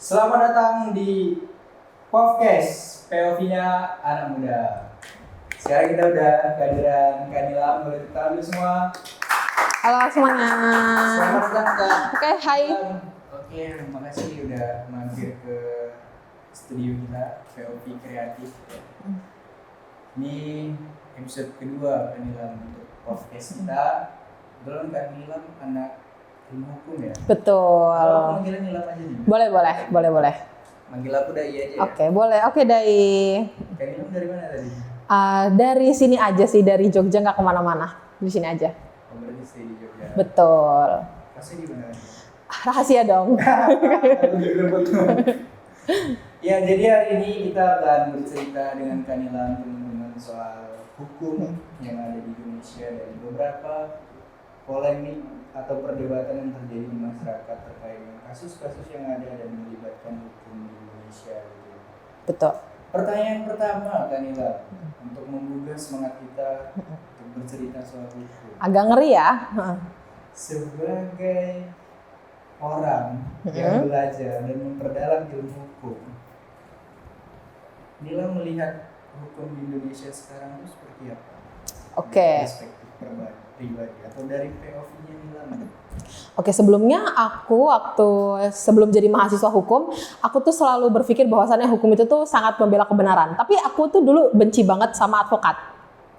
Selamat datang di podcast POV-nya anak muda. Sekarang kita udah kehadiran Kanila, boleh kita dulu semua. Halo semuanya. Selamat datang Kak. Oke, hai. Oke, terima kasih udah mampir ke studio kita POV Kreatif. Ini episode kedua Kanila untuk podcast kita. Belum Kanila anak ilmu hukum ya? Betul. Kalau manggilnya Nilam aja nih. Boleh. Manggil aku Dai aja. Oke, boleh. Oke, Dai. Kanila dari mana tadi? Dari sini aja sih, dari Jogja nggak kemana-mana. Di sini aja. Oh, berarti stay di Jogja. Betul. Pasti di mana? Rahasia dong. Ya, jadi hari ini kita akan bercerita dengan Kanila teman-teman soal hukum yang ada di Indonesia dan beberapa polemik atau perdebatan yang terjadi di masyarakat terkait dengan kasus-kasus yang ada dan melibatkan hukum di Indonesia. Gitu. Betul. Pertanyaan pertama, Kanila, untuk menggugah semangat kita untuk bercerita soal hukum. Agak ngeri ya. Sebagai orang yang belajar dan memperdalam ilmu hukum, Nila melihat hukum di Indonesia sekarang itu seperti apa? Oke. Perspektif pribadi atau dari POV-nya Nila? Oke, sebelumnya sebelum jadi mahasiswa hukum, aku tuh selalu berpikir bahwasannya hukum itu tuh sangat membela kebenaran. Tapi aku tuh dulu benci banget sama advokat.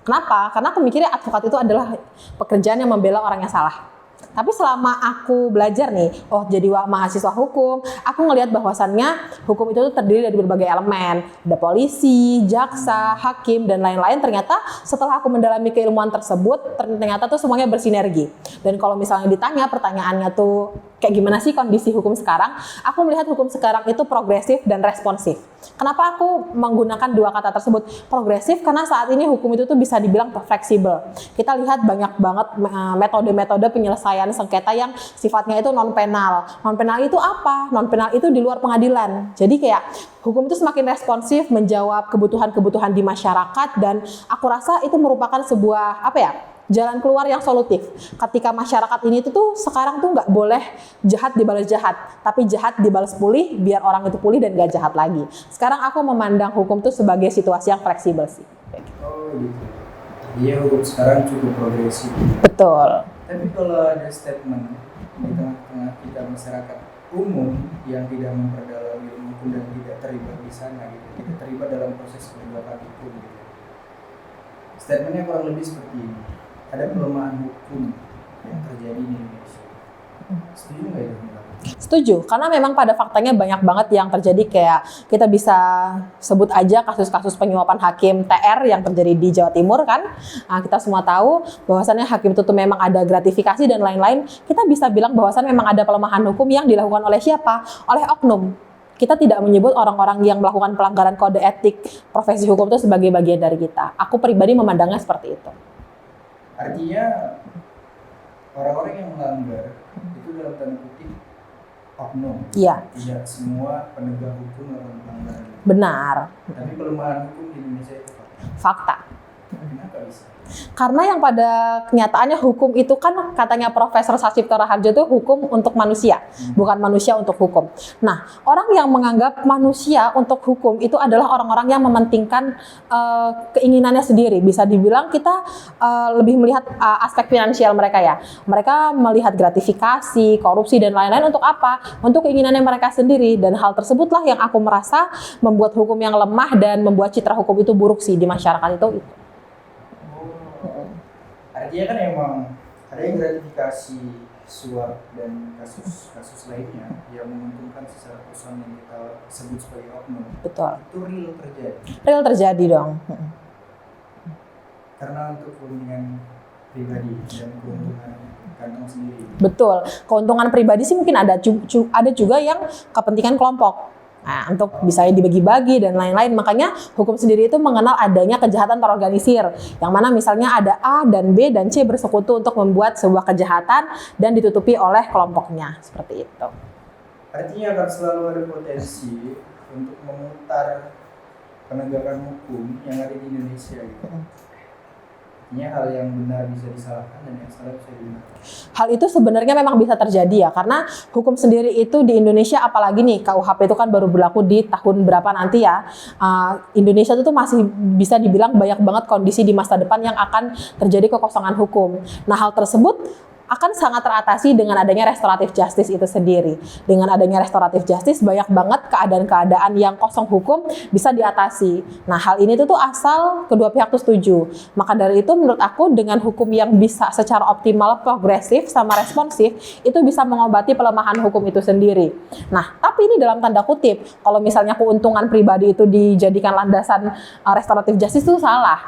Kenapa? Karena aku mikirnya advokat itu adalah pekerjaan yang membela orang yang salah. Tapi selama aku belajar nih, jadi mahasiswa hukum, aku ngelihat bahwasannya hukum itu tuh terdiri dari berbagai elemen. Ada polisi, jaksa, hakim, dan lain-lain. Ternyata setelah aku mendalami keilmuan tersebut, ternyata tuh semuanya bersinergi. Dan kalau misalnya ditanya pertanyaannya tuh kayak gimana sih kondisi hukum sekarang, aku melihat hukum sekarang itu progresif dan responsif. Kenapa aku menggunakan dua kata tersebut? Progresif karena saat ini hukum itu tuh bisa dibilang fleksibel. Kita lihat banyak banget metode-metode penyelesaian sengketa yang sifatnya itu non-penal. Non-penal itu apa? Non-penal itu di luar pengadilan. Jadi kayak hukum itu semakin responsif menjawab kebutuhan-kebutuhan di masyarakat, dan aku rasa itu merupakan sebuah jalan keluar yang solutif. Ketika masyarakat ini tuh sekarang tuh nggak boleh jahat dibalas jahat, tapi jahat dibalas pulih biar orang itu pulih dan nggak jahat lagi. Sekarang aku memandang hukum tuh sebagai situasi yang fleksibel sih. Oh gitu. Iya, hukum sekarang cukup progresif. Betul. Tapi kalau ada statement di tengah-tengah kita masyarakat umum yang tidak memperdalam ilmu hukum dan tidak terlibat di sana gitu, tidak terlibat dalam proses penegakan hukum gitu. Statementnya kurang lebih seperti ini. Ada pelemahan hukum yang terjadi di Indonesia. Setuju nggak itu? Setuju, karena memang pada faktanya banyak banget yang terjadi. Kayak kita bisa sebut aja kasus-kasus penyuapan hakim TR yang terjadi di Jawa Timur kan. Kita semua tahu bahwasannya hakim itu tuh memang ada gratifikasi dan lain-lain. Kita bisa bilang bahwasan memang ada pelemahan hukum yang dilakukan oleh siapa? Oleh oknum. Kita tidak menyebut orang-orang yang melakukan pelanggaran kode etik profesi hukum itu sebagai bagian dari kita. Aku pribadi memandangnya seperti itu. Artinya orang-orang yang melanggar itu dalam tanda kutip oknum. Iya. Tidak semua penegak hukum melakukan pelanggaran. Benar. Tapi pelemahan hukum di Indonesia itu Fakta. kenapa bisa? Karena yang pada kenyataannya hukum itu kan katanya Profesor Sachipto Raharjo itu hukum untuk manusia, bukan manusia untuk hukum. Nah, orang yang menganggap manusia untuk hukum itu adalah orang-orang yang mementingkan keinginannya sendiri. Bisa dibilang kita lebih melihat aspek finansial mereka ya. Mereka melihat gratifikasi, korupsi, dan lain-lain untuk apa? Untuk keinginannya mereka sendiri. Dan hal tersebutlah yang aku merasa membuat hukum yang lemah dan membuat citra hukum itu buruk sih di masyarakat itu. Artinya kan emang ada yang gratifikasi, suap, dan kasus-kasus lainnya yang menguntungkan secara personal yang kita sebut sebagai oknum. Betul. Itu real terjadi. Real terjadi dong. Karena untuk kepentingan pribadi dan keuntungan kantong sendiri. Betul. Keuntungan pribadi sih mungkin ada juga yang kepentingan kelompok. Nah, untuk bisa dibagi-bagi dan lain-lain. Makanya hukum sendiri itu mengenal adanya kejahatan terorganisir. Yang mana misalnya ada A dan B dan C bersekutu untuk membuat sebuah kejahatan dan ditutupi oleh kelompoknya. Seperti itu. Artinya akan selalu ada potensi untuk memutar penegakan hukum yang ada di Indonesia gitu. Artinya hal yang benar bisa disalahkan dan yang salah bisa dibenarkan. Hal itu sebenarnya memang bisa terjadi ya, karena hukum sendiri itu di Indonesia, apalagi nih KUHP itu kan baru berlaku di tahun berapa nanti ya. Indonesia itu tuh masih bisa dibilang banyak banget kondisi di masa depan yang akan terjadi kekosongan hukum. Nah, hal tersebut akan sangat teratasi dengan adanya restoratif justice itu sendiri. Dengan adanya restoratif justice, banyak banget keadaan-keadaan yang kosong hukum bisa diatasi. Nah, hal ini tuh asal kedua pihak tuh setuju. Maka dari itu menurut aku dengan hukum yang bisa secara optimal, progresif, sama responsif, itu bisa mengobati pelemahan hukum itu sendiri. Nah, tapi ini dalam tanda kutip, kalau misalnya keuntungan pribadi itu dijadikan landasan restoratif justice itu salah.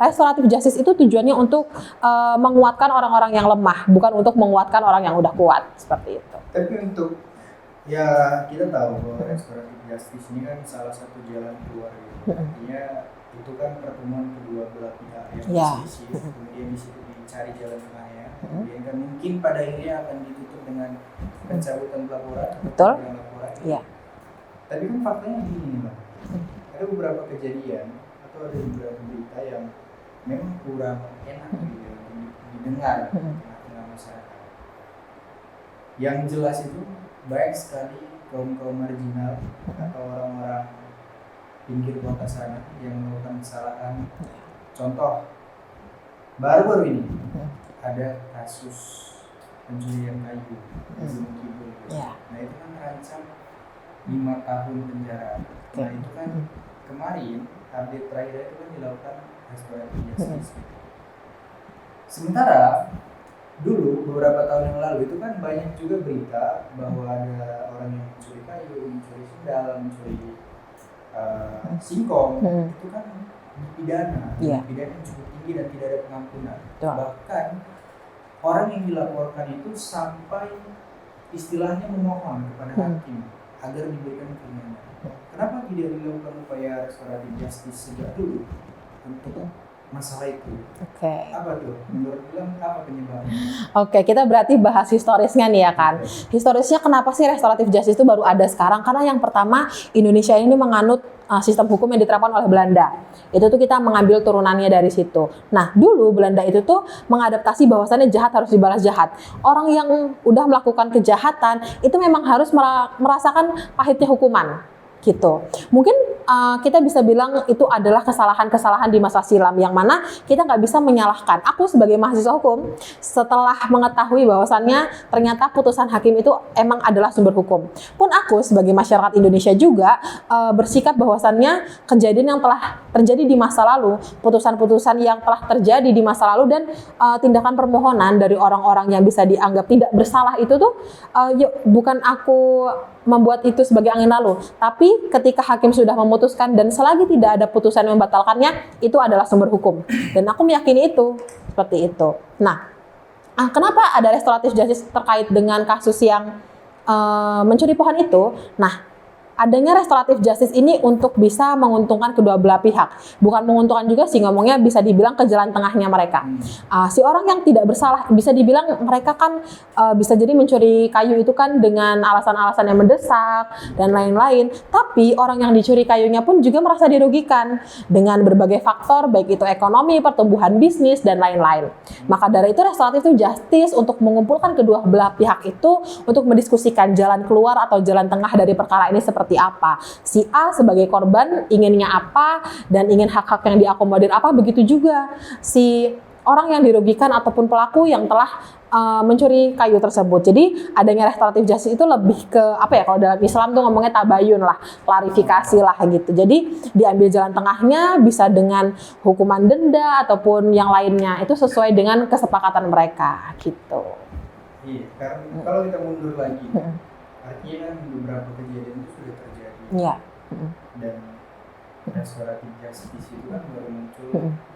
Restoratif justice itu tujuannya untuk menguatkan orang-orang yang lemah, bukan untuk menguatkan orang yang udah kuat, seperti itu. Tapi untuk ya kita tahu bahwa restoratif justice ini kan salah satu jalan keluar gitu. Artinya itu kan pertemuan kedua belah pihak yang bersih, kemudian di situ dicari jalan tengahnya. Kemudian kan mungkin pada akhirnya akan ditutup dengan pencabutan pelaporan. Betul. Laporan. Iya. Tapi kan faktanya begini, Bang. Ada beberapa kejadian atau ada beberapa berita yang memang kurang enak gitu didengar tengah masyarakat. Yang jelas itu banyak sekali kaum marginal atau orang-orang pinggir kota sana yang melakukan kesalahan. Contoh, baru-baru ini ada kasus pencurian kayu di Gunung Kidul. Nah itu kan terancam 5 tahun penjara. Nah itu kan kemarin update terakhir itu kan dilakukan restoratif justice. Sementara dulu beberapa tahun yang lalu itu kan banyak juga berita bahwa ada orang yang mencuri kayu, mencuri sendal, mencuri singkong, itu kan dipidana, pidana cukup tinggi dan tidak ada pengampunan. Bahkan orang yang dilaporkan itu sampai istilahnya memohon kepada hakim agar diberikan keringanan. Kenapa tidak dilakukan upaya restoratif justice sejak dulu untuk masalah itu? Apa tuh? Menurut Gilang apa penyebabnya? Kita berarti bahas historisnya nih ya kan. Historisnya kenapa sih restoratif justice itu baru ada sekarang? Karena yang pertama Indonesia ini menganut sistem hukum yang diterapkan oleh Belanda. Itu tuh kita mengambil turunannya dari situ. Nah, dulu Belanda itu tuh mengadaptasi bahwasannya jahat harus dibalas jahat. Orang yang udah melakukan kejahatan itu memang harus merasakan pahitnya hukuman. Gitu. Mungkin kita bisa bilang itu adalah kesalahan-kesalahan di masa silam yang mana kita nggak bisa menyalahkan. Aku sebagai mahasiswa hukum setelah mengetahui bahwasannya ternyata putusan hakim itu emang adalah sumber hukum. Pun aku sebagai masyarakat Indonesia juga bersikap bahwasannya kejadian yang telah terjadi di masa lalu, putusan-putusan yang telah terjadi di masa lalu dan tindakan permohonan dari orang-orang yang bisa dianggap tidak bersalah itu tuh bukan aku membuat itu sebagai angin lalu, tapi ketika hakim sudah memutuskan dan selagi tidak ada putusan yang membatalkannya, itu adalah sumber hukum. Dan aku meyakini itu, seperti itu. Nah, kenapa ada restoratif justice terkait dengan kasus yang mencuri pohon itu? Nah, adanya restoratif justice ini untuk bisa menguntungkan kedua belah pihak. Bukan menguntungkan juga sih, ngomongnya bisa dibilang ke jalan tengahnya mereka. Si orang yang tidak bersalah, bisa dibilang mereka kan bisa jadi mencuri kayu itu kan dengan alasan-alasan yang mendesak dan lain-lain. Tapi orang yang dicuri kayunya pun juga merasa dirugikan dengan berbagai faktor, baik itu ekonomi, pertumbuhan bisnis, dan lain-lain. Maka dari itu restoratif itu justice untuk mengumpulkan kedua belah pihak itu untuk mendiskusikan jalan keluar atau jalan tengah dari perkara ini seperti apa. Si A sebagai korban inginnya apa dan ingin hak-hak yang diakomodir apa, begitu juga si orang yang dirugikan ataupun pelaku yang telah mencuri kayu tersebut. Jadi adanya restoratif justice itu lebih ke apa ya, kalau dalam Islam tuh ngomongnya tabayun lah, klarifikasi lah gitu. Jadi diambil jalan tengahnya bisa dengan hukuman denda ataupun yang lainnya, itu sesuai dengan kesepakatan mereka gitu. Iya, karena kalau kita mundur lagi, artinya kan beberapa kejadian itu sudah terjadi. Iya. Dan restoratif justice itu kan baru muncul.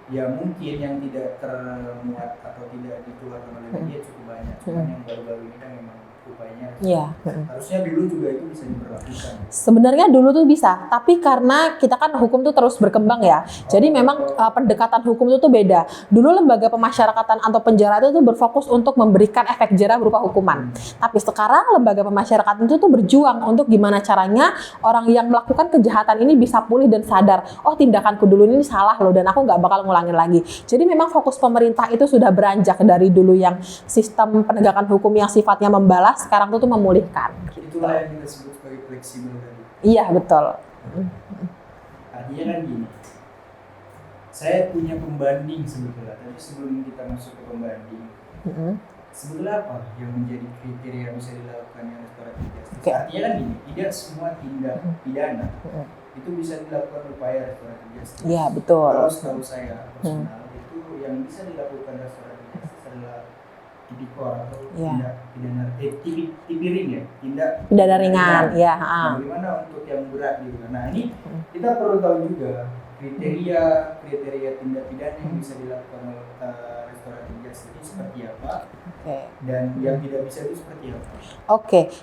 Ya mungkin yang tidak termuat atau tidak dikeluarkan oleh media cukup banyak. Cuman yang baru-baru ini kan memang upayanya. Iya. Harusnya dulu juga itu bisa diberlakukan. Sebenarnya dulu tuh bisa, tapi karena kita kan hukum tuh terus berkembang ya. Jadi memang pendekatan hukum itu tuh beda. Dulu lembaga pemasyarakatan atau penjara itu tuh berfokus untuk memberikan efek jera berupa hukuman. Tapi sekarang lembaga pemasyarakatan itu tuh berjuang untuk gimana caranya orang yang melakukan kejahatan ini bisa pulih dan sadar, oh tindakanku dulu ini salah loh dan aku nggak bakal ngulangin lagi. Jadi memang fokus pemerintah itu sudah beranjak dari dulu yang sistem penegakan hukum yang sifatnya membalas, sekarang tuh memulihkan. Itulah yang kita sebut sebagai fleksibel tadi. Iya betul. Artinya kan gini, saya punya pembanding sebetulnya. Tapi sebelum kita masuk ke pembanding, sebetulnya apa yang menjadi kriteria bisa dilakukan yang restoratif justice? Okay. Artinya kan gini, tidak semua tindak pidana itu bisa dilakukan upaya restoratif justice. Iya betul. Kalau setahu saya personal itu yang bisa dilakukan restoratif justice adalah tipikor atau tindak pidana tipiring ya, tindak pidana ringan. Ya. Nah, bagaimana untuk yang berat gitu? Nah ini kita perlu tahu juga kriteria tindak pidana yang bisa dilakukan oleh restoratif justice itu seperti apa, dan yang tidak bisa itu seperti apa.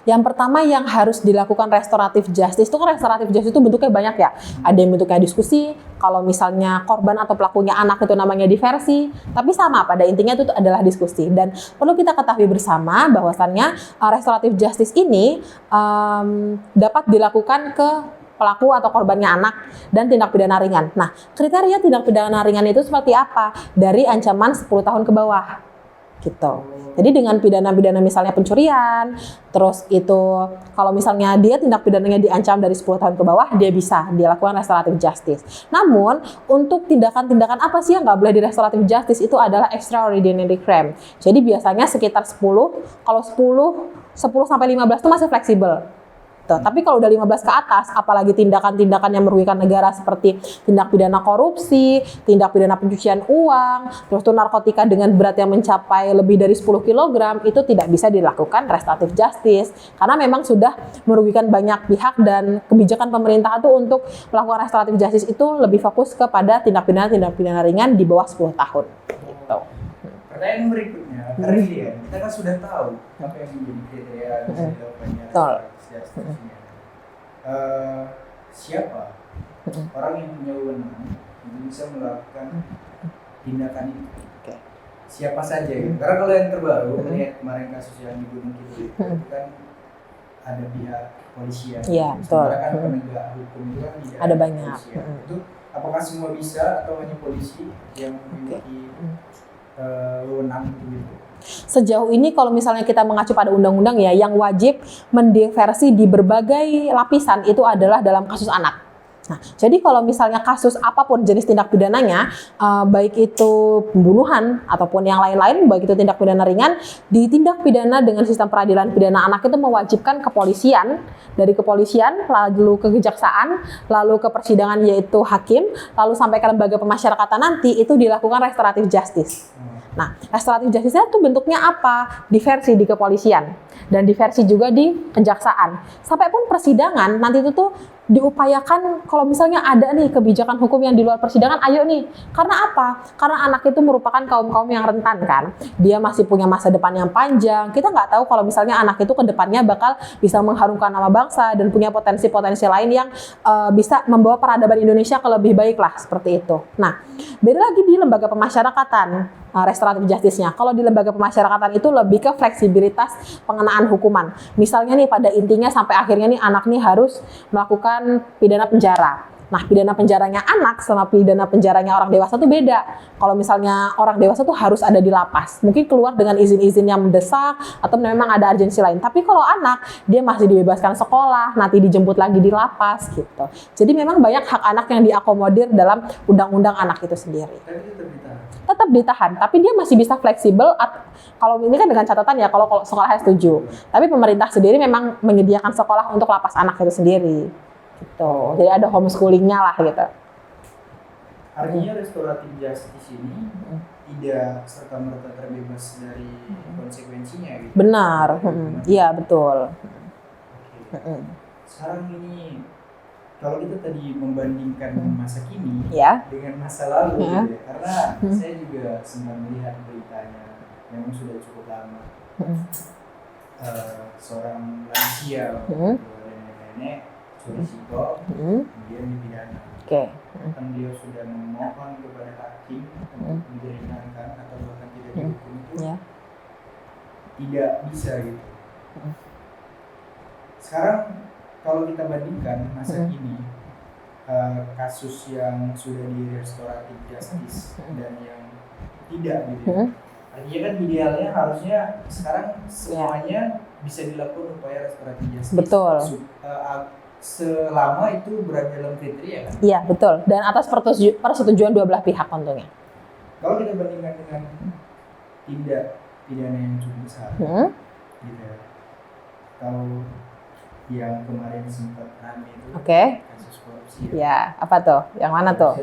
Yang pertama yang harus dilakukan restoratif justice itu kan restoratif justice itu bentuknya banyak ya. Ada yang bentuknya diskusi, kalau misalnya korban atau pelakunya anak itu namanya diversi, tapi sama pada intinya itu adalah diskusi. Dan perlu kita ketahui bersama bahwasannya restoratif justice ini dapat dilakukan ke pelaku atau korbannya anak dan tindak pidana ringan. Nah, kriteria tindak pidana ringan itu seperti apa? Dari ancaman 10 tahun ke bawah. Gitu. Jadi dengan pidana-pidana misalnya pencurian, terus itu kalau misalnya dia tindak pidananya diancam dari 10 tahun ke bawah, dia bisa dilakukan restoratif justice. Namun, untuk tindakan-tindakan apa sih yang nggak boleh di restoratif justice itu adalah extraordinary crime. Jadi biasanya sekitar 10, kalau 10 sampai 15 itu masih fleksibel. Tapi kalau udah 15 ke atas, apalagi tindakan-tindakan yang merugikan negara seperti tindak pidana korupsi, tindak pidana pencucian uang, terus itu narkotika dengan berat yang mencapai lebih dari 10 kg, itu tidak bisa dilakukan restoratif justice. Karena memang sudah merugikan banyak pihak dan kebijakan pemerintah itu untuk melakukan restoratif justice itu lebih fokus kepada tindak pidana ringan di bawah 10 tahun. Gitu. Pertanyaan berikutnya, karena kita kan sudah tahu apa yang menjadi kriteria bisa dilakukannya restoratif justice. Siapa orang yang punya wewenang untuk bisa melakukan tindakan itu? Siapa saja gitu? Karena kalau yang terbaru, lihat kemarin kasus yang di Gunung Kidul itu kan ada pihak kepolisian. Iya, betul. Sementara kan penegak hukum itu kan tidak ada banyak. Itu apakah semua bisa atau hanya polisi yang memiliki wewenang gitu? Sejauh ini kalau misalnya kita mengacu pada undang-undang ya, yang wajib mendiversi di berbagai lapisan itu adalah dalam kasus anak. Nah, jadi kalau misalnya kasus apapun jenis tindak pidananya, baik itu pembunuhan ataupun yang lain-lain, baik itu tindak pidana ringan, ditindak pidana dengan sistem peradilan pidana anak itu mewajibkan kepolisian, dari kepolisian lalu ke kejaksaan, lalu ke persidangan yaitu hakim, lalu sampai ke lembaga pemasyarakatan nanti itu dilakukan restoratif justice. Nah, restoratif justice itu bentuknya apa? Diversi di kepolisian dan diversi juga di kejaksaan. Sampai pun persidangan nanti itu tuh diupayakan kalau misalnya ada nih kebijakan hukum yang di luar persidangan, ayo nih. Karena apa? Karena anak itu merupakan kaum-kaum yang rentan kan. Dia masih punya masa depan yang panjang. Kita nggak tahu kalau misalnya anak itu ke depannya bakal bisa mengharumkan nama bangsa dan punya potensi-potensi lain yang bisa membawa peradaban Indonesia ke lebih baik lah, seperti itu. Nah, beda lagi di lembaga pemasyarakatan restoratif justice-nya. Kalau di lembaga pemasyarakatan itu lebih ke fleksibilitas pengenaan hukuman. Misalnya nih pada intinya sampai akhirnya nih anak nih harus melakukan pidana penjara. Nah, pidana penjaranya anak sama pidana penjaranya orang dewasa tuh beda. Kalau misalnya orang dewasa tuh harus ada di lapas. Mungkin keluar dengan izin-izin yang mendesak atau memang ada urgensi lain. Tapi kalau anak, dia masih dibebaskan sekolah, nanti dijemput lagi di lapas gitu. Jadi memang banyak hak anak yang diakomodir dalam undang-undang anak itu sendiri. Tetap ditahan, tapi dia masih bisa fleksibel. Kalau ini kan dengan catatan ya, kalau sekolahnya setuju. Tapi pemerintah sendiri memang menyediakan sekolah untuk lapas anak itu sendiri. Gitu. Jadi ada homeschoolingnya lah gitu. Artinya restoratif justice ini tidak serta-merta terbebas dari konsekuensinya gitu. Benar. Iya, betul. Okay. Sekarang ini kalau kita tadi membandingkan masa kini dengan masa lalu gitu ya. Karena saya juga sempat melihat beritanya yang sudah cukup lama. seorang lansia, nenek-nenek curi sipol, kemudian dipidana. Kan beliau sudah memohon kepada hakim untuk diringankan atau bahkan tidak dihukum itu tidak bisa gitu. Sekarang kalau kita bandingkan masa kini, kasus yang sudah di restoratif justice dan yang tidak gitu. Artinya kan idealnya harusnya sekarang semuanya bisa dilakukan upaya restoratif justice. Betul. Selama itu berada dalam kriteria kan? Iya, betul. Dan atas persetujuan dua belah pihak tentunya. Kalau kita bandingkan dengan tindak pidana yang cukup besar, gitu ya. Kalau yang kemarin sempat ramai itu kasus korupsi. Ya, apa tuh? Yang mana tuh?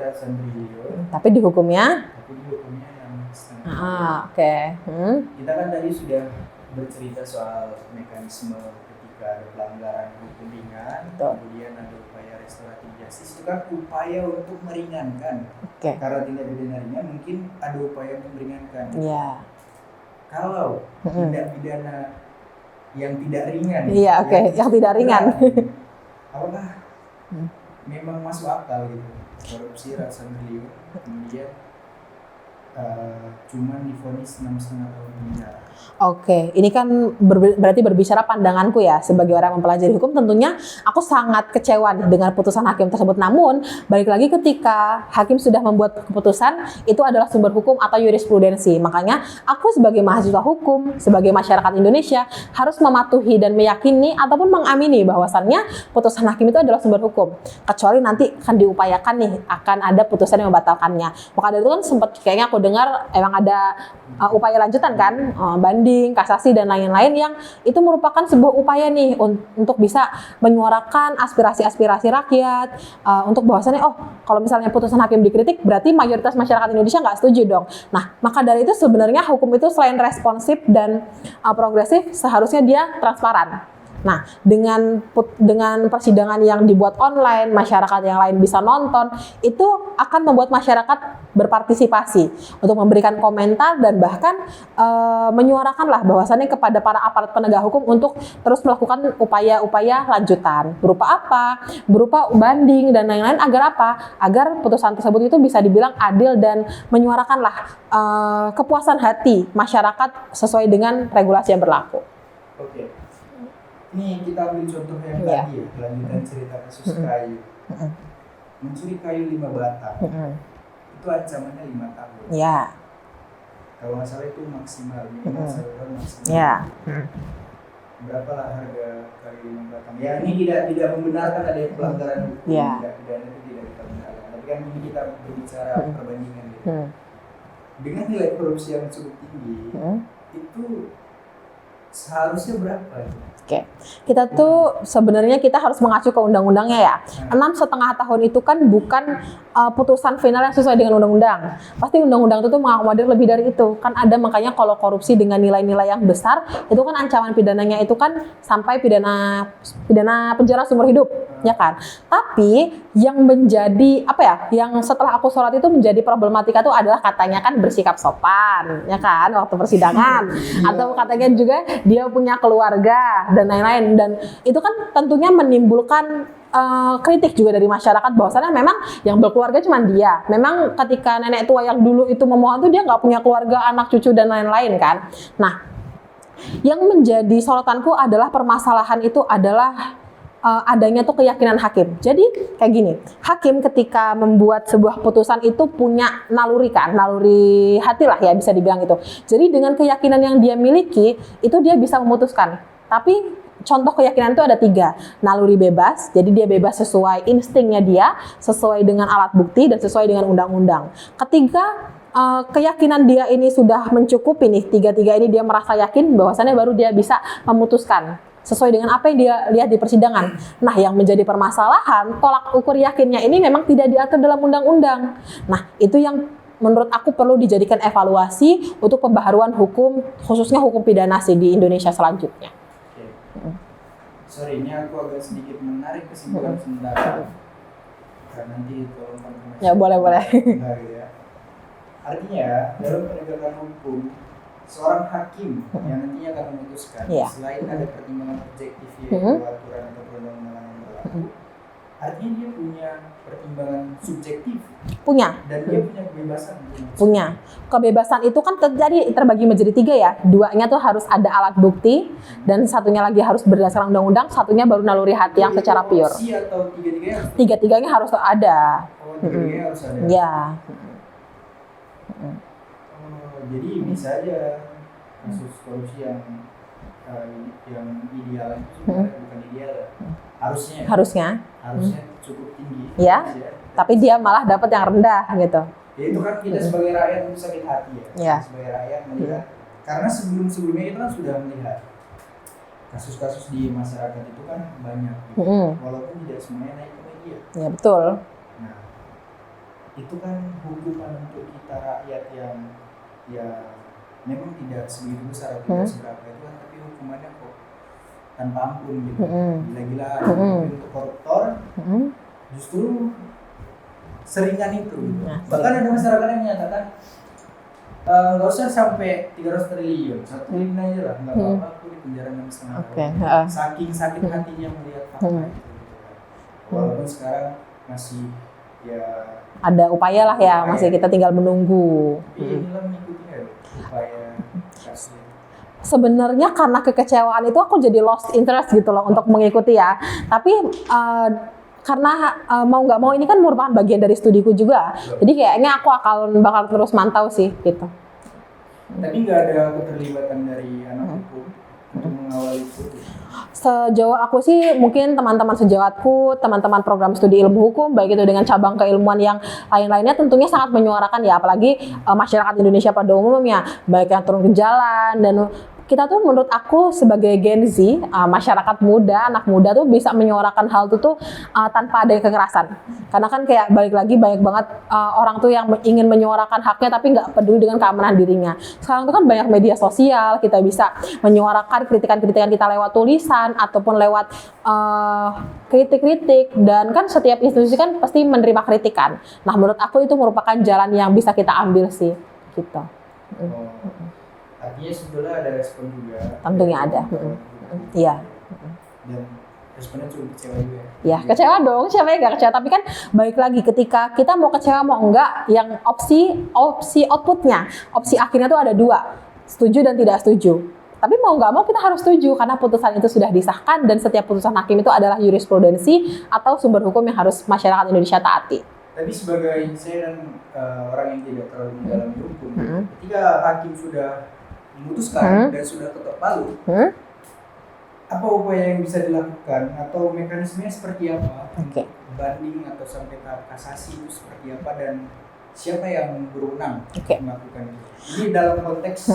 Tapi dihukumnya? Yang setengah. Kita kan tadi sudah bercerita soal mekanisme ketika ada pelanggaran hukum ringan, kemudian ada upaya restoratif justice, itu kan upaya untuk meringankan. Karena tindak pidana ringan mungkin ada upaya untuk meringankan. Kalau tindak pidana yang tidak ringan, yang tidak ringan, apakah memang masuk akal gitu? Korupsi ratusan triliun, kemudian cuman divonis 6,5 tahun penjara. Ini kan berarti berbicara pandanganku ya sebagai orang mempelajari hukum, tentunya aku sangat kecewa dengan putusan hakim tersebut. Namun balik lagi ketika hakim sudah membuat keputusan, itu adalah sumber hukum atau jurisprudensi. Makanya aku sebagai mahasiswa hukum, sebagai masyarakat Indonesia harus mematuhi dan meyakini ataupun mengamini bahwasannya putusan hakim itu adalah sumber hukum. Kecuali nanti akan diupayakan nih akan ada putusan yang membatalkannya. Maka dari itu kan sempat kayaknya aku dengar emang ada upaya lanjutan kan, banding, kasasi dan lain-lain, yang itu merupakan sebuah upaya nih untuk bisa menyuarakan aspirasi-aspirasi rakyat, untuk bahwasannya kalau misalnya putusan hakim dikritik berarti mayoritas masyarakat Indonesia nggak setuju dong. Nah, maka dari itu sebenarnya hukum itu selain responsif dan progresif, seharusnya dia transparan. Nah, dengan persidangan yang dibuat online, masyarakat yang lain bisa nonton, itu akan membuat masyarakat berpartisipasi untuk memberikan komentar dan bahkan menyuarakanlah bahwasannya kepada para aparat penegak hukum untuk terus melakukan upaya-upaya lanjutan. Berupa apa? Berupa banding dan lain-lain, agar apa? Agar putusan tersebut itu bisa dibilang adil dan menyuarakanlah kepuasan hati masyarakat sesuai dengan regulasi yang berlaku. Ini kita ambil contoh yang tadi ya, lanjutan cerita kasus kayu. Mencuri kayu 5 batang, itu ancamannya 5 tahun. Kalau nggak salah itu maksimal, minimal 1 tahun maksimal. Berapa lah harga kayu 5 batang? Ya, ini tidak membenarkan ada pelanggaran hukum, tidak pidana itu tidak kita benarkan. Tapi kan ini kita berbicara perbandingan gitu. Dengan nilai korupsi yang cukup tinggi, itu seharusnya berapa? Kita tuh sebenarnya kita harus mengacu ke undang-undangnya ya. 6,5 tahun itu kan bukan putusan final yang sesuai dengan undang-undang. Pasti undang-undang itu tuh mengakomodir lebih dari itu. Kan ada, makanya kalau korupsi dengan nilai-nilai yang besar, itu kan ancaman pidananya itu kan sampai pidana penjara seumur hidup, ya kan. Tapi yang menjadi yang setelah aku sholat itu menjadi problematika itu adalah katanya kan bersikap sopan, ya kan, waktu persidangan, atau katanya juga dia punya keluarga dan lain-lain, dan itu kan tentunya menimbulkan kritik juga dari masyarakat bahwasannya memang yang berkeluarga cuma dia. Memang ketika nenek tua yang dulu itu memohon tuh dia nggak punya keluarga, anak cucu dan lain-lain kan. Nah, yang menjadi sorotanku adalah permasalahan itu adalah adanya tuh keyakinan hakim. Jadi kayak gini, hakim ketika membuat sebuah putusan itu punya naluri hati lah ya, bisa dibilang itu. Jadi dengan keyakinan yang dia miliki itu dia bisa memutuskan. Tapi contoh keyakinan itu ada 3. Naluri bebas, jadi dia bebas sesuai instingnya dia, sesuai dengan alat bukti dan sesuai dengan undang-undang. Ketiga, keyakinan dia ini sudah mencukupi nih, 3 ini dia merasa yakin bahwasannya baru dia bisa memutuskan sesuai dengan apa yang dia lihat di persidangan. Nah, yang menjadi permasalahan, tolak ukur yakinnya ini memang tidak diatur dalam undang-undang. Nah, itu yang menurut aku perlu dijadikan evaluasi untuk pembaharuan hukum, khususnya hukum pidana sih di Indonesia selanjutnya. Sorry, ini aku agak sedikit menarik kesimpulan sementara. Karena nanti tolong konfirmasi. Ya, boleh. Ya. Artinya, dalam penegakan hukum seorang hakim yang nantinya akan memutuskan, Iya. selain ada pertimbangan objektif yaitu aturan atau perundang-undangan yang berlaku, artinya dia punya pertimbangan subjektif Punya. dan dia punya kebebasan untuk memutuskan. Punya. Kebebasan itu kan terjadi terbagi menjadi 3 ya. 2-nya tuh harus ada alat bukti dan satunya lagi harus berdasarkan undang-undang, satunya baru naluri hati yang Itu secara pure. opsi atau tiga-tiganya? Tiga-tiganya harus ada. Oh, tiga-tiganya harus ada. Ya. Oh, jadi bisa aja kasus korupsi yang ideal itu sebenarnya bukan ideal ya. Harusnya cukup tinggi. Ya. Ya. Tapi dia malah dapat yang rendah gitu. Ya itu kan kita sebagai rakyat itu sakit hati ya. Ya. Sebagai rakyat melihat karena sebelumnya kita kan sudah melihat kasus-kasus di masyarakat itu kan banyak gitu. Walaupun tidak semuanya naik ke media. Ya betul. Nah, itu kan hukuman untuk kita rakyat yang ya memang tidak sebegitu besar atau tidak seberapa itu kan, tapi hukumannya kok tanpa ampun gitu. Gila-gilaan. Untuk koruptor justru seringan itu gitu. Nah, Bahkan ada masyarakat yang menyatakan nggak usah sampai 300 triliun, 1 triliun aja lah, nggak apa-apa aku di penjara 6,5 Oke. tahun. Saking sakit hatinya melihat fakta itu gitu kan. Walaupun sekarang masih ya Ada upaya lah ya, masih kita tinggal menunggu. inilah mengikuti ya upaya kasih. Sebenarnya karena kekecewaan itu aku jadi lost interest gitu loh untuk mengikuti ya. Tapi karena mau nggak mau ini kan merupakan bagian dari studiku juga. Jadi kayaknya aku bakal terus mantau sih gitu. Tapi nggak ada keterlibatan dari anak hukum untuk mengawal itu. Sejauh aku sih mungkin teman-teman sejawatku, teman-teman program studi ilmu hukum, baik itu dengan cabang keilmuan yang lain-lainnya tentunya sangat menyuarakan ya, apalagi masyarakat Indonesia pada umumnya, baik yang turun ke jalan dan kita tuh menurut aku sebagai Gen Z, masyarakat muda, anak muda tuh bisa menyuarakan hal itu tuh tanpa ada kekerasan. Karena kan kayak balik lagi banyak banget orang tuh yang ingin menyuarakan haknya tapi nggak peduli dengan keamanan dirinya. Sekarang tuh kan banyak media sosial, kita bisa menyuarakan kritikan-kritikan kita lewat tulisan ataupun lewat kritik-kritik, dan kan setiap institusi kan pasti menerima kritikan. Nah menurut aku itu merupakan jalan yang bisa kita ambil sih, gitu. Artinya sebetulnya ada respon juga. Tentunya ada. Iya. Dan responnya cukup kecewa juga. Ya kecewa dong, siapa yang gak kecewa? Tapi kan balik lagi ketika kita mau kecewa mau enggak, yang opsi outputnya, opsi akhirnya tuh ada 2, setuju dan tidak setuju. Tapi mau nggak mau kita harus setuju karena putusan itu sudah disahkan dan setiap putusan hakim itu adalah jurisprudensi atau sumber hukum yang harus masyarakat Indonesia taati. Tapi sebagai saya dan orang yang tidak terlalu mendalami hukum, ketika hakim sudah memutuskan dan sudah ketok palu, apa upaya yang bisa dilakukan atau mekanismenya seperti apa? Oke. Banding atau sampai tahap kasasi itu seperti apa dan siapa yang berwenang melakukan itu? Ini dalam konteks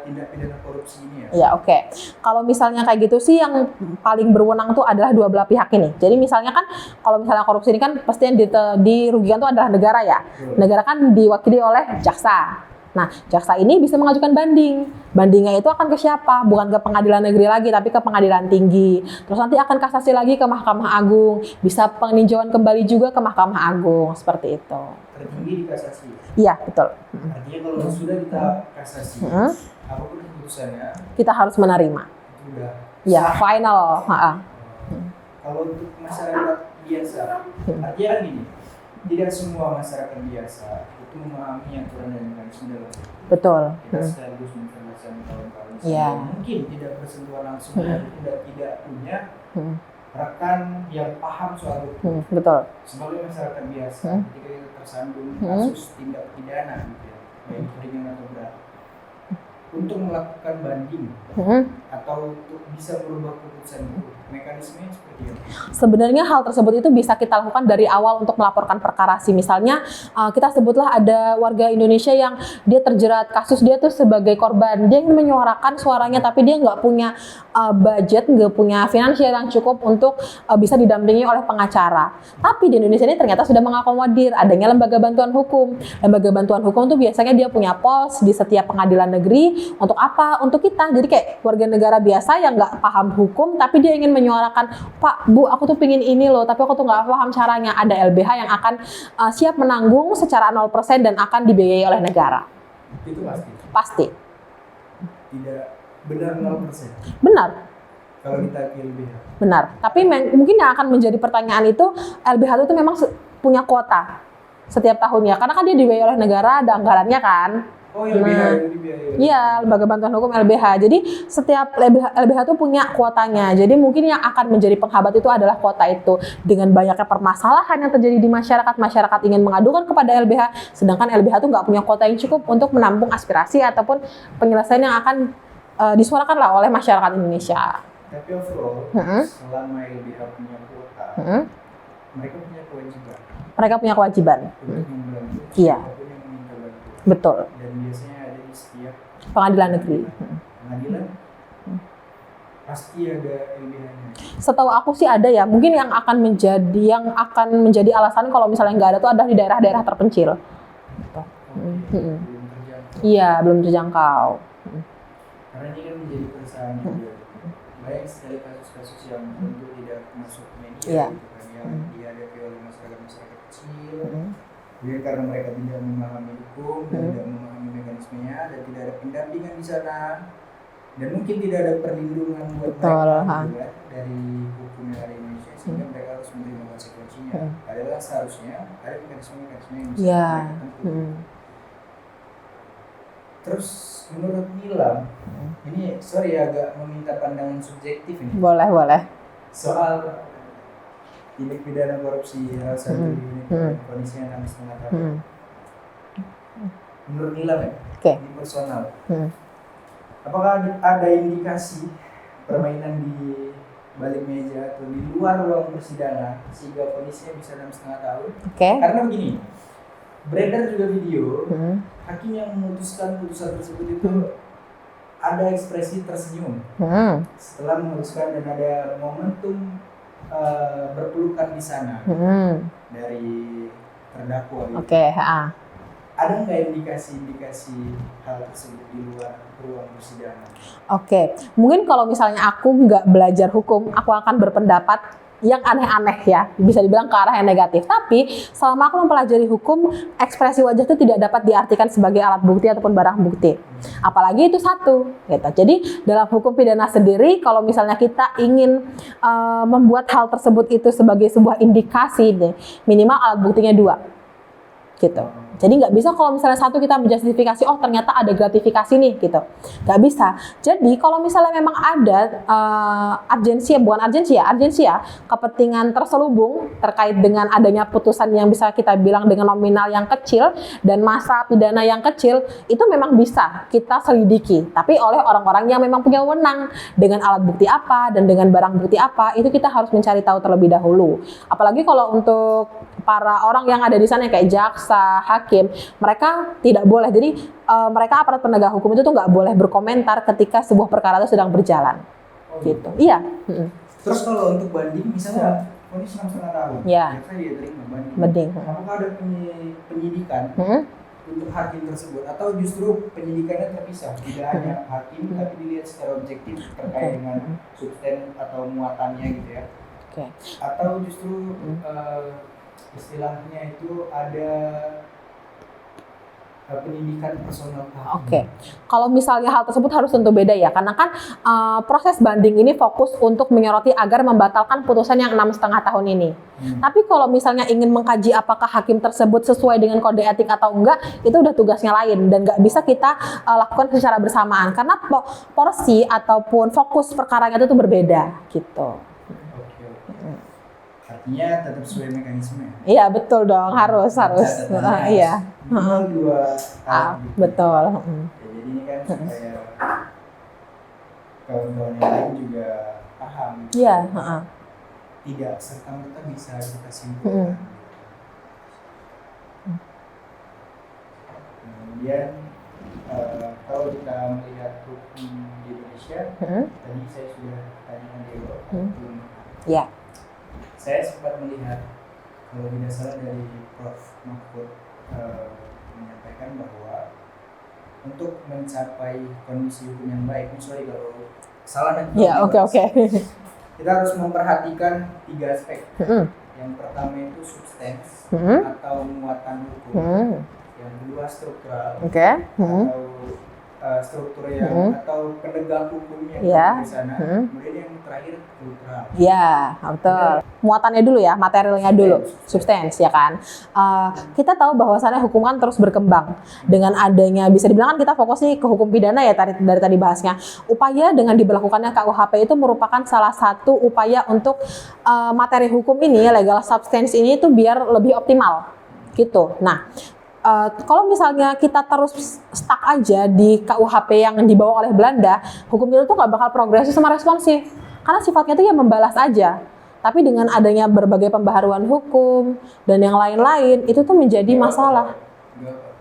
tindak pidana korupsi ini ya? Ya oke. Kalau misalnya kayak gitu sih yang paling berwenang tuh adalah dua belah pihak ini. Jadi misalnya kan kalau misalnya korupsi ini kan pasti yang dirugikan tuh adalah negara ya. Negara kan diwakili oleh jaksa. Nah, jaksa ini bisa mengajukan banding. Bandingnya itu akan ke siapa? Bukan ke pengadilan negeri lagi, tapi ke pengadilan tinggi. Terus nanti akan kasasi lagi ke Mahkamah Agung. Bisa peninjauan kembali juga ke Mahkamah Agung, seperti itu. Tertinggi di kasasi? Iya, betul. Artinya kalau sudah kita kasasi, apapun keputusannya, kita harus menerima. itu udah Ya, final. Kalau untuk masyarakat biasa, artinya kan gini, tidak semua masyarakat biasa itu memahami aturan dan mekanisme dalam hukum. Betul. Kita sekaligus menjelaskan kawan-kawan Iya. mungkin tidak bersentuhan langsung dan tidak punya rekan yang paham soal hukum. Betul. Sebagai masyarakat biasa, ketika kita tersandung kasus tindak pidana gitu ya, baik ringan atau berat, untuk melakukan banding atau untuk bisa merubah keputusan itu, mekanismenya seperti apa? Sebenarnya hal tersebut itu bisa kita lakukan dari awal untuk melaporkan perkara sih. Misalnya kita sebutlah ada warga Indonesia yang dia terjerat kasus, dia tuh sebagai korban, dia ingin menyuarakan suaranya tapi dia nggak punya budget, nggak punya finansial yang cukup untuk bisa didampingi oleh pengacara. Tapi di Indonesia ini ternyata sudah mengakomodir adanya lembaga bantuan hukum. Lembaga bantuan hukum tuh biasanya dia punya pos di setiap pengadilan negeri. Untuk apa? Untuk kita. Jadi kayak warga negara biasa yang nggak paham hukum tapi dia ingin menyuarakan, Pak, Bu, aku tuh pingin ini loh, tapi aku tuh nggak paham caranya. Ada LBH yang akan siap menanggung secara 0% dan akan dibiayai oleh negara. Itu pasti. Pasti. tidak benar 0%. Benar. Kalau kita ke LBH. Benar. Tapi mungkin yang akan menjadi pertanyaan itu LBH itu memang punya kuota setiap tahunnya. Karena kan dia dibiayai oleh negara, ada anggarannya kan. Oh, LBH yang dibiayai. Iya, Lembaga Bantuan Hukum LBH. Jadi setiap LBH itu punya kuotanya. Jadi mungkin yang akan menjadi penghambat itu adalah kuota itu. Dengan banyaknya permasalahan yang terjadi di masyarakat, masyarakat ingin mengadukan kepada LBH, sedangkan LBH itu nggak punya kuota yang cukup untuk menampung aspirasi ataupun penyelesaian yang akan disuarakan lah oleh masyarakat Indonesia. Tapi overall, selama LBH punya kuota, mereka punya kewajiban. Mereka punya kewajiban. Untuk membantu Iya. siapapun yang meminta bantuan. Betul. Dan biasanya ada di setiap Pengadilan negeri. pengadilan pasti ada LBH-nya. Setahu aku sih ada ya. Mungkin yang akan menjadi alasan kalau misalnya nggak ada tuh ada di daerah-daerah terpencil. Belum terjangkau. Iya, belum terjangkau. Karena ini kan menjadi keresahan juga. Banyak sekali kasus-kasus yang tentu tidak masuk media, Iya. gitu kan, yang dihadapi oleh masyarakat kecil. Jadi karena mereka tidak memahami hukum, tidak memahami mekanismenya, dan tidak ada pendampingan di sana, dan mungkin tidak ada perlindungan buat Betul, mereka juga dari hukum yang ada di Indonesia, sehingga mereka harus menerima konsekuensinya. Adalah seharusnya ada mekanisme-mekanisme yang bisa Iya. mereka tempuh. Terus menurut Nilam, ini sorry agak meminta pandangan subjektif ini Boleh. soal tindak pidana korupsi satu ini kondisinya 6,5 tahun. Menurut Nilam ya, Oke. ini personal. Apakah ada indikasi permainan di balik meja atau di luar ruang persidangan sehingga kondisinya bisa 6,5 tahun? Oke. Karena begini, beredar juga video hakim yang memutuskan putusan tersebut itu ada ekspresi tersenyum setelah memutuskan, dan ada momentum berpelukan di sana dari terdakwa. Gitu. Oke. Ada nggak indikasi-indikasi hal tersebut di luar ruang persidangan? Oke. Mungkin kalau misalnya aku nggak belajar hukum, aku akan berpendapat yang aneh-aneh ya, bisa dibilang ke arah yang negatif. Tapi selama aku mempelajari hukum, ekspresi wajah itu tidak dapat diartikan sebagai alat bukti ataupun barang bukti. Apalagi itu satu. Gitu. Jadi dalam hukum pidana sendiri, kalau misalnya kita ingin membuat hal tersebut itu sebagai sebuah indikasi, minimal alat buktinya 2. Gitu. Jadi nggak bisa kalau misalnya satu kita menjustifikasi, oh ternyata ada gratifikasi nih, gitu. Nggak bisa. Jadi kalau misalnya memang ada urgensi ya, kepentingan terselubung terkait dengan adanya putusan yang bisa kita bilang dengan nominal yang kecil dan masa pidana yang kecil, itu memang bisa kita selidiki. Tapi oleh orang-orang yang memang punya wewenang dengan alat bukti apa dan dengan barang bukti apa, itu kita harus mencari tahu terlebih dahulu. Apalagi kalau untuk para orang yang ada di sana kayak jaksa, hakim, mereka tidak boleh. Jadi mereka aparat penegak hukum itu tuh nggak boleh berkomentar ketika sebuah perkara itu sedang berjalan. Gitu. Iya. Terus kalau untuk banding, misalnya vonis 6,5 tahun, Iya. biasanya dia terima banding. Banding. Apakah ada penyidikan untuk hakim tersebut, atau justru penyidikannya terpisah, tidak hanya hakim tapi dilihat secara objektif terkait dengan substan atau muatannya gitu ya? Oke. Atau justru istilahnya itu ada pendidikan personal. Oke. Kalau misalnya hal tersebut harus tentu beda ya, karena kan proses banding ini fokus untuk menyoroti agar membatalkan putusan yang 6,5 tahun ini. Tapi kalau misalnya ingin mengkaji apakah hakim tersebut sesuai dengan kode etik atau enggak, itu udah tugasnya lain dan nggak bisa kita lakukan secara bersamaan karena porsi ataupun fokus perkaranya itu berbeda gitu. Artinya tetap sesuai mekanisme. Iya betul dong, harus. Iya. Minimal 2 tahun. Betul. Ya, jadi ini kan supaya kawan-kawan yang lain juga paham. Iya. Tidak serta-merta bisa kita simpulkan. Kemudian kalau kita melihat hukum di Indonesia, tadi saya sudah tanyakan di awal. Iya. Saya sempat melihat, kalau tidak salah dari Prof. Mahfud menyampaikan bahwa untuk mencapai kondisi hukum yang baik, sorry kalau salah nanti. Ya, oke. Kita harus memperhatikan 3 aspek. Yang pertama itu substans atau muatan hukum. Yang kedua struktural atau struktur yang atau penegak hukumnya Ya. di sana. Kemudian yang terakhir kultural. Ya, betul. Muatannya dulu ya, materialnya dulu, substance ya kan. Kita tahu bahwasannya hukum kan terus berkembang dengan adanya, bisa dibilang kan kita fokus nih ke hukum pidana ya dari tadi bahasnya. Upaya dengan diberlakukannya KUHP itu merupakan salah satu upaya untuk materi hukum ini, legal substance ini itu biar lebih optimal gitu. Nah, kalau misalnya kita terus stuck aja di KUHP yang dibawa oleh Belanda, hukum kita tuh nggak bakal progresif sama responsif. Karena sifatnya itu ya membalas aja. Tapi dengan adanya berbagai pembaharuan hukum dan yang lain-lain, itu tuh menjadi masalah.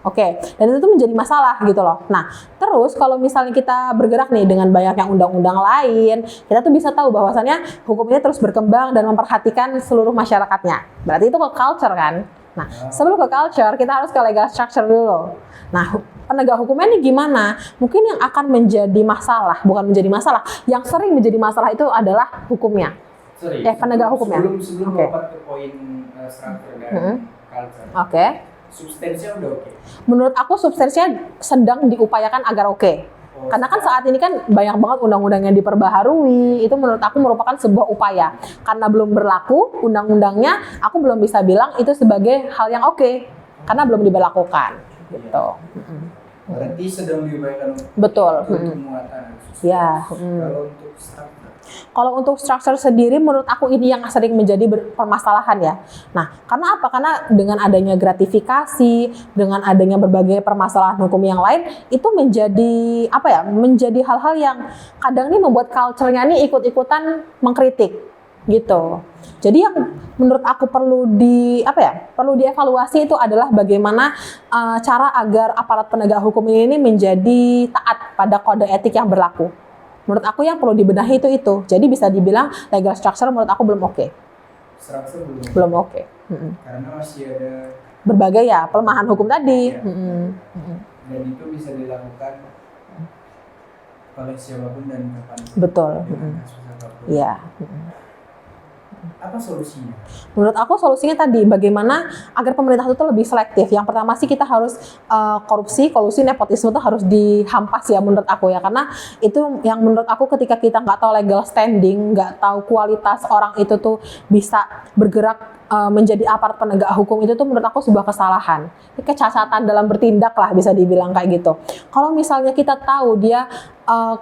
Oke, dan itu tuh menjadi masalah gitu loh. Nah, terus kalau misalnya kita bergerak nih dengan banyaknya undang-undang lain, kita tuh bisa tahu bahwasannya hukum ini terus berkembang dan memperhatikan seluruh masyarakatnya. Berarti itu ke culture kan? Nah, sebelum ke culture, kita harus ke legal structure dulu. Nah, penegak hukumnya ini gimana? Mungkin yang akan menjadi masalah, bukan menjadi masalah, yang sering menjadi masalah itu adalah hukumnya. Penegak hukumnya. Sebelum lompat ke poin structure dan culture. Oke. Substansinya udah oke. Menurut aku substansinya sedang diupayakan agar oke. Karena kan saat ini kan banyak banget undang-undang yang diperbaharui, itu menurut aku merupakan sebuah upaya. Karena belum berlaku undang-undangnya, aku belum bisa bilang itu sebagai hal yang oke. Karena belum diberlakukan. Gitu. Berarti sedang diupayakan Betul. untuk muatan. Ya. Kalau untuk structure. Kalau untuk structure sendiri, menurut aku ini yang sering menjadi permasalahan ya. Nah, karena apa? Karena dengan adanya gratifikasi, dengan adanya berbagai permasalahan hukum yang lain, itu menjadi apa ya? Menjadi hal-hal yang kadang ini membuat culture-nya ini ikut-ikutan mengkritik gitu. Jadi yang menurut aku perlu perlu dievaluasi itu adalah bagaimana cara agar aparat penegak hukum ini menjadi taat pada kode etik yang berlaku. Menurut aku yang perlu dibenahi itu. Jadi bisa dibilang legal structure menurut aku belum oke. Structure Belum oke. Karena masih ada berbagai ya pelemahan hukum tadi. Ya. Dan itu bisa dilakukan oleh siapapun dan kapanpun. Betul. Iya. Apa solusinya? Menurut aku solusinya tadi bagaimana agar pemerintah itu lebih selektif. Yang pertama sih kita harus korupsi, kolusi, nepotisme itu harus dihampas ya menurut aku ya. Karena itu yang menurut aku ketika kita nggak tahu legal standing, nggak tahu kualitas orang itu tuh bisa bergerak menjadi aparat penegak hukum, itu tuh menurut aku sebuah kesalahan. Ini kecacatan dalam bertindak lah bisa dibilang kayak gitu. Kalau misalnya kita tahu dia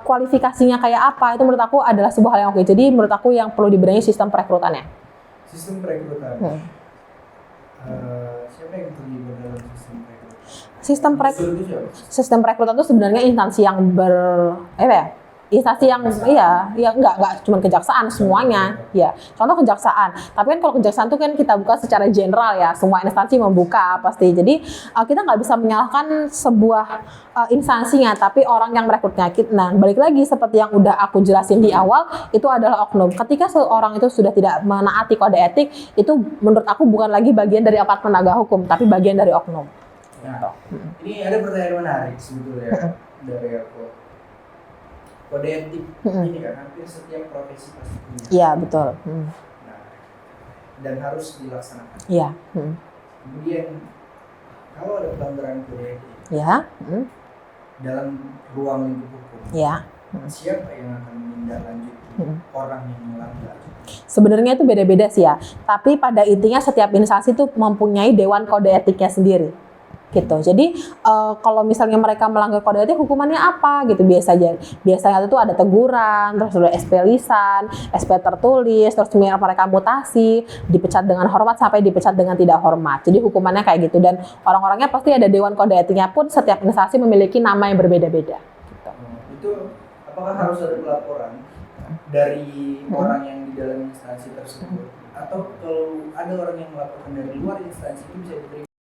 kualifikasinya kayak apa, itu menurut aku adalah sebuah hal yang oke. Jadi menurut aku yang perlu dibenahi sistem perekrutannya. Sistem perekrutan. Siapa yang terlibat dalam sistem perekrutan? Sistem perekrutan itu sebenarnya instansi yang instansi yang nggak cuma kejaksaan semuanya ya, contoh kejaksaan. Tapi kan kalau kejaksaan itu kan kita buka secara general ya, semua instansi membuka pasti. Jadi kita nggak bisa menyalahkan sebuah instansinya, tapi orang yang merekrutnya. Nah, balik lagi seperti yang udah aku jelasin di awal, itu adalah oknum. Ketika seorang itu sudah tidak menaati kode etik, itu menurut aku bukan lagi bagian dari aparat penegak hukum, tapi bagian dari oknum. Nah, ini ada pertanyaan menarik sebetulnya dari aku. Kode etik ini kan hampir setiap profesi pasti punya. Iya, betul. Nah, dan harus dilaksanakan. Iya. Kemudian kalau ada pelanggaran kode etik dalam ruang lingkup hukum, siapa yang akan menindaklanjuti orang yang melanggar? Sebenarnya itu beda-beda sih ya. Tapi pada intinya setiap instansi itu mempunyai dewan kode etiknya sendiri. Gitu. Jadi kalau misalnya mereka melanggar kode etik, hukumannya apa gitu biasanya itu ada teguran, terus ada SP lisan, SP tertulis, terus mereka mutasi, dipecat dengan hormat sampai dipecat dengan tidak hormat. Jadi hukumannya kayak gitu, dan orang-orangnya pasti ada dewan kode etiknya pun setiap instansi memiliki nama yang berbeda-beda. Gitu. Itu apakah harus ada pelaporan dari orang yang di dalam instansi tersebut, atau kalau ada orang yang melaporkan dari luar instansi itu bisa diterima